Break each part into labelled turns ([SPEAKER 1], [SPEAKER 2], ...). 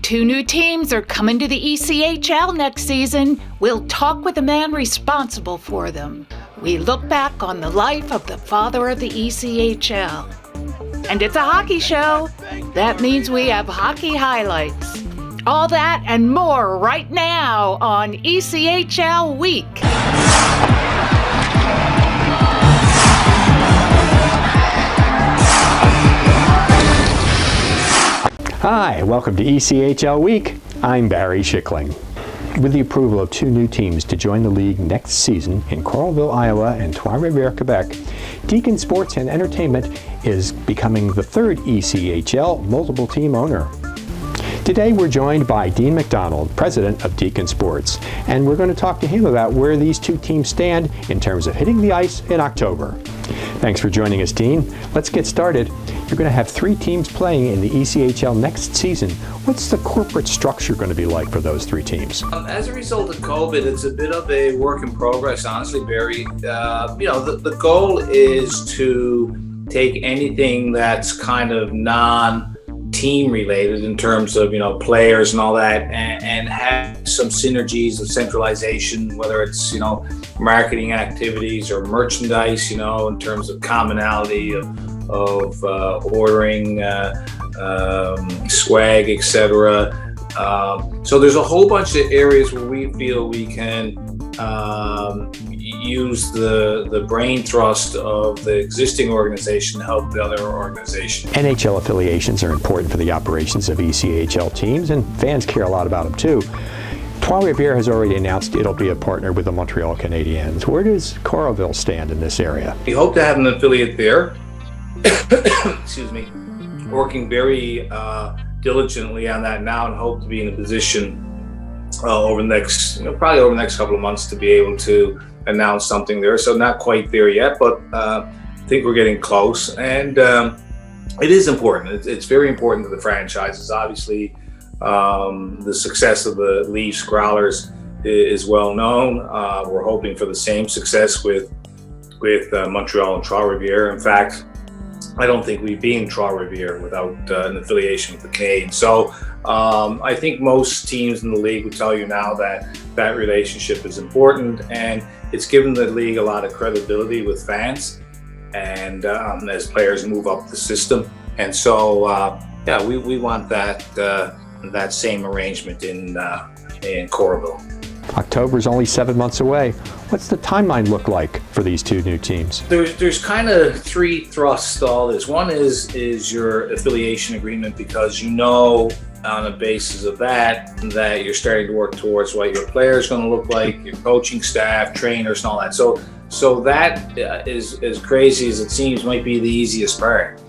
[SPEAKER 1] 2 new teams are coming to the ECHL next season. We'll talk with the man responsible for them. We look back on the life of the father of the ECHL. And it's a hockey show. That means we have hockey highlights. All that and more right now on ECHL Week.
[SPEAKER 2] Hi, welcome to ECHL Week. I'm Barry Schickling. With the approval of 2 new teams to join the league next season in Coralville, Iowa and Trois-Rivieres, Quebec, Deacon Sports and Entertainment is becoming the 3rd ECHL multiple team owner. Today we're joined by Dean McDonald, president of Deacon Sports, and we're going to talk to him about where these 2 teams stand in terms of hitting the ice in October. Thanks for joining us, Dean. Let's get started. You're going to have 3 teams playing in the ECHL next season. What's the corporate structure going to be like for those 3 teams?
[SPEAKER 3] As a result of COVID, it's a bit of a work in progress, honestly, Barry. The goal is to take anything that's kind of non-team related in terms of, players and all that, and have some synergies of centralization, whether it's, marketing activities or merchandise, in terms of commonality of ordering, swag, etc. So there's a whole bunch of areas where we feel we can use the brain thrust of the existing organization to help the other organization.
[SPEAKER 2] NHL affiliations are important for the operations of ECHL teams, and fans care a lot about them too. Trois-Rivieres has already announced it'll be a partner with the Montreal Canadiens. Where does Coralville stand in this area?
[SPEAKER 3] We hope to have an affiliate there. Excuse me. Working very diligently on that now, and hope to be in a position over the next, probably over the next couple of months to be able to announce something there. So not quite there yet, but I think we're getting close. And it is important. It's very important to the franchises. Obviously, the success of the Leafs Growlers is well known. We're hoping for the same success with Montreal and Trois-Rivieres. In fact, I don't think we'd be in Trois-Rivieres without an affiliation with the Canadiens. So I think most teams in the league would tell you now that that relationship is important, and it's given the league a lot of credibility with fans and as players move up the system. And so, we want that same arrangement in Coralville.
[SPEAKER 2] October's only 7 months away. What's the timeline look like for these 2 new teams?
[SPEAKER 3] There's kind of 3 thrusts to all this. One is your affiliation agreement, because on the basis of that you're starting to work towards what your players going to look like, your coaching staff, trainers, and all that. So that is, as crazy as it seems, might be the easiest part.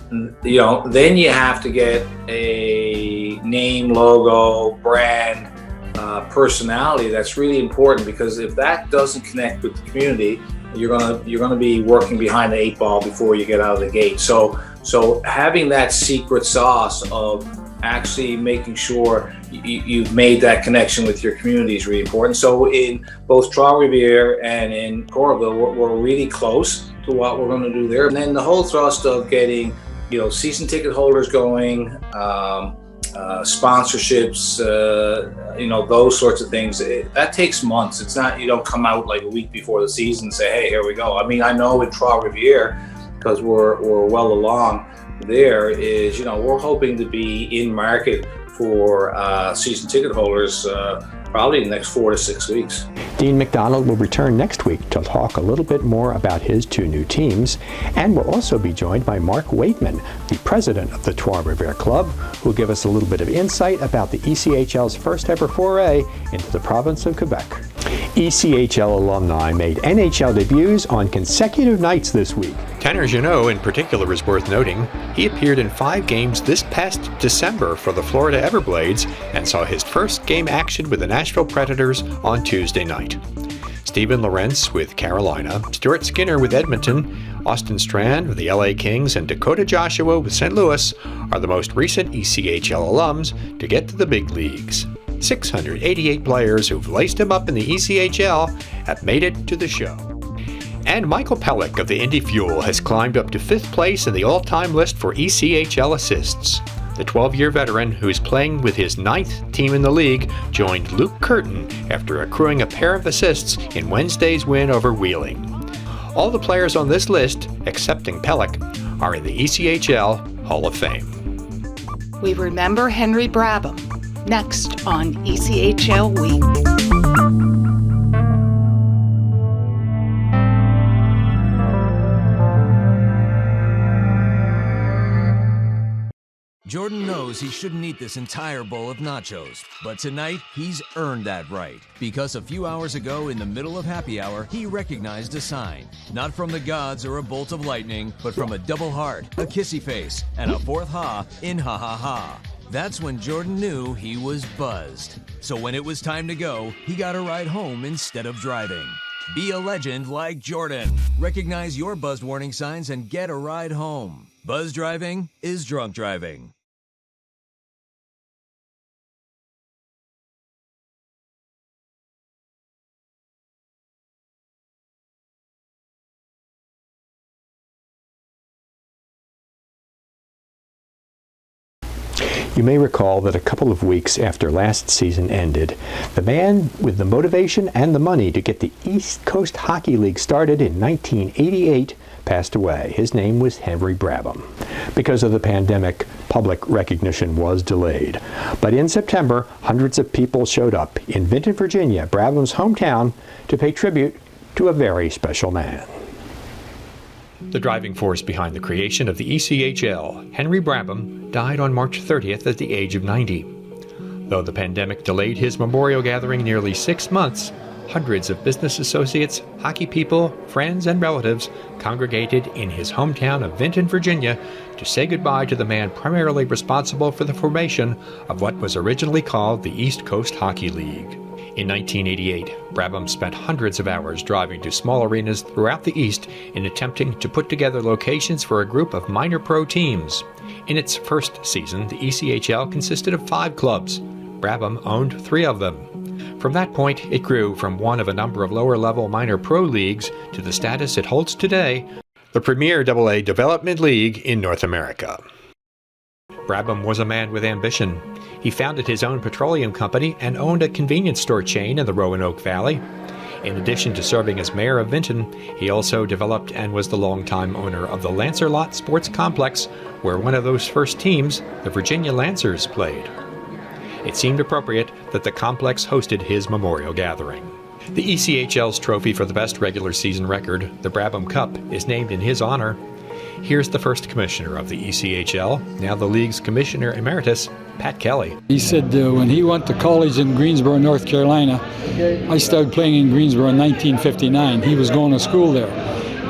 [SPEAKER 3] Then you have to get a name, logo, brand, personality. That's really important, because if that doesn't connect with the community, you're gonna be working behind the 8 ball before you get out of the gate. So having that secret sauce of actually making sure you've made that connection with your community is really important. So in both Trois-Rivieres and in Coralville, we're really close to what we're going to do there. And then the whole thrust of getting season ticket holders going, sponsorships, those sorts of things. That takes months. It's not, you don't come out like a week before the season and say, hey, here we go. I mean, I know in Trois-Rivieres, because we're well along there, is, we're hoping to be in market for season ticket holders probably in the next 4 to 6 weeks.
[SPEAKER 2] Dean McDonald will return next week to talk a little bit more about his 2 new teams, and we'll also be joined by Mark Waitman, the president of the Trois-Rivieres Club, who will give us a little bit of insight about the ECHL's first ever foray into the province of Quebec. ECHL alumni made NHL debuts on consecutive nights this week. Tanner Jeannot in particular is worth noting. He appeared in 5 games this past December for the Florida Everblades and saw his first game action with the Nashville Predators on Tuesday night. Stephen Lorentz with Carolina, Stuart Skinner with Edmonton, Austin Strand with the LA Kings, and Dakota Joshua with St. Louis are the most recent ECHL alums to get to the big leagues. 688 players who've laced him up in the ECHL have made it to the show. And Michael Pellick of the Indy Fuel has climbed up to 5th place in the all-time list for ECHL assists. The 12-year veteran, who's playing with his 9th team in the league, joined Luke Curtin after accruing a pair of assists in Wednesday's win over Wheeling. All the players on this list, excepting Pellick, are in the ECHL Hall of Fame.
[SPEAKER 1] We remember Henry Brabham next on ECHL Week.
[SPEAKER 4] Jordan knows he shouldn't eat this entire bowl of nachos, but tonight he's earned that right, because a few hours ago in the middle of happy hour, he recognized a sign. Not from the gods or a bolt of lightning, but from a double heart, a kissy face, and a fourth ha in ha ha ha. That's when Jordan knew he was buzzed. So when it was time to go, he got a ride home instead of driving. Be a legend like Jordan. Recognize your buzzed warning signs and get a ride home. Buzz driving is drunk driving.
[SPEAKER 2] You may recall that a couple of weeks after last season ended, the man with the motivation and the money to get the East Coast Hockey League started in 1988 passed away. His name was Henry Brabham. Because of the pandemic, public recognition was delayed. But in September, hundreds of people showed up in Vinton, Virginia, Brabham's hometown, to pay tribute to a very special man. The driving force behind the creation of the ECHL, Henry Brabham, died on March 30th at the age of 90. Though the pandemic delayed his memorial gathering nearly 6 months, hundreds of business associates, hockey people, friends, and relatives congregated in his hometown of Vinton, Virginia, to say goodbye to the man primarily responsible for the formation of what was originally called the East Coast Hockey League. In 1988, Brabham spent hundreds of hours driving to small arenas throughout the East in attempting to put together locations for a group of minor pro teams. In its first season, the ECHL consisted of 5 clubs. Brabham owned 3 of them. From that point, it grew from one of a number of lower-level minor pro leagues to the status it holds today, the premier AA development league in North America. Brabham was a man with ambition. He founded his own petroleum company and owned a convenience store chain in the Roanoke Valley. In addition to serving as mayor of Vinton, he also developed and was the longtime owner of the Lancerlot Sports Complex, where one of those first teams, the Virginia Lancers, played. It seemed appropriate that the complex hosted his memorial gathering. The ECHL's trophy for the best regular season record, the Brabham Cup, is named in his honor. Here's the first commissioner of the ECHL, now the league's commissioner emeritus, Pat Kelly.
[SPEAKER 5] He said when he went to college in Greensboro, North Carolina, I started playing in Greensboro in 1959. He was going to school there.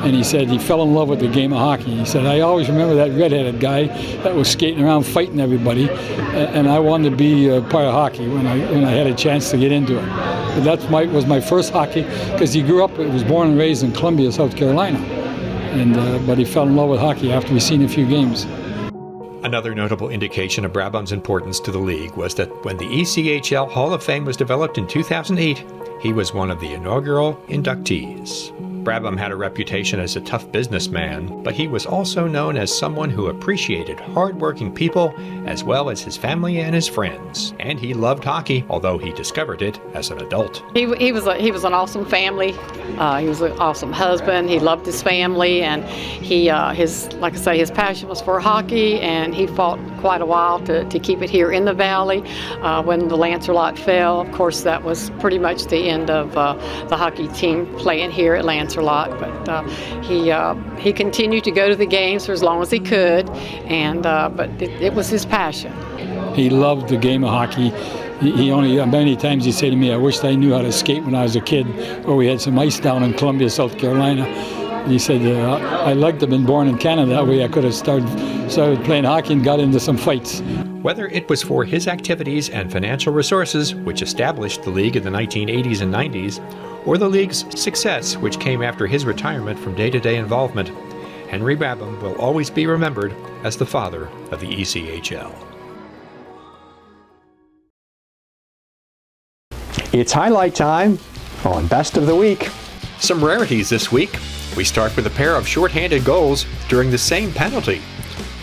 [SPEAKER 5] And he said he fell in love with the game of hockey. He said, I always remember that redheaded guy that was skating around fighting everybody, and I wanted to be part of hockey when I had a chance to get into it. But that was my first hockey, because he was born and raised in Columbia, South Carolina. But he fell in love with hockey after he'd seen a few games.
[SPEAKER 2] Another notable indication of Brabham's importance to the league was that when the ECHL Hall of Fame was developed in 2008, he was one of the inaugural inductees. Brabham had a reputation as a tough businessman, but he was also known as someone who appreciated hard-working people as well as his family and his friends. And he loved hockey, although he discovered it as an adult.
[SPEAKER 6] He was an awesome family. He was an awesome husband. He loved his family, and his passion was for hockey, and he fought quite a while to keep it here in the valley. When the Lancerlot fell, of course, that was pretty much the end of the hockey team playing here at Lancerlot. But he continued to go to the games for as long as he could, but it was his passion.
[SPEAKER 5] He loved the game of hockey. Many times he said to me, I wished I knew how to skate when I was a kid, or we had some ice down in Columbia, South Carolina. He said, I liked to have been born in Canada. That way I could have started playing hockey and got into some fights.
[SPEAKER 2] Whether it was for his activities and financial resources, which established the league in the 1980s and 90s, or the league's success, which came after his retirement from day-to-day involvement, Henry Brabham will always be remembered as the father of the ECHL. It's highlight time on Best of the Week. Some rarities this week. We start with a pair of shorthanded goals during the same penalty.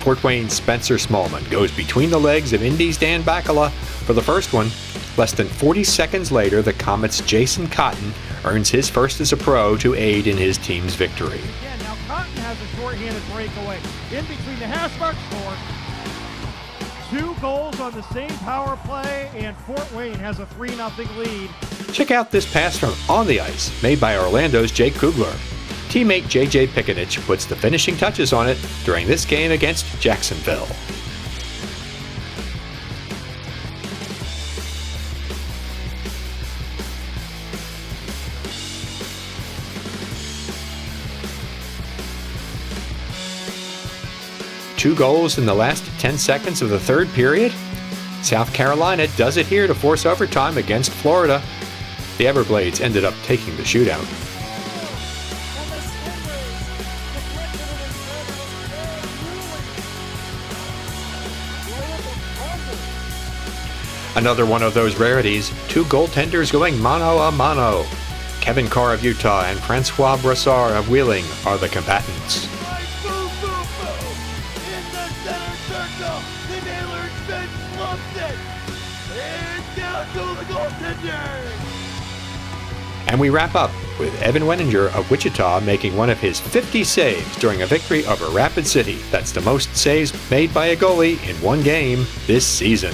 [SPEAKER 2] Fort Wayne's Spencer Smallman goes between the legs of Indy's Dan Bacala for the first one. Less than 40 seconds later, the Comets' Jason Cotton earns his first as a pro to aid in his team's victory.
[SPEAKER 7] Again, now Cotton has a short-handed breakaway. In between the hash mark score. 2 goals on the same power play, and Fort Wayne has a 3-0 lead.
[SPEAKER 2] Check out this pass from on the ice, made by Orlando's Jake Kugler. Teammate J.J. Pikanich puts the finishing touches on it during this game against Jacksonville. Two goals in the last 10 seconds of the third period? South Carolina does it here to force overtime against Florida. The Everblades ended up taking the shootout. Another one of those rarities, 2 goaltenders going mano a mano. Kevin Carr of Utah and Francois Brassard of Wheeling are the combatants. And we wrap up with Evan Wenninger of Wichita making one of his 50 saves during a victory over Rapid City. That's the most saves made by a goalie in one game this season.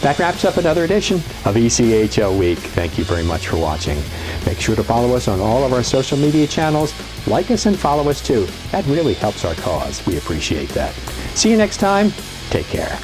[SPEAKER 2] That wraps up another edition of ECHL Week. Thank you very much for watching. Make sure to follow us on all of our social media channels. Like us and follow us too. That really helps our cause. We appreciate that. See you next time. Take care.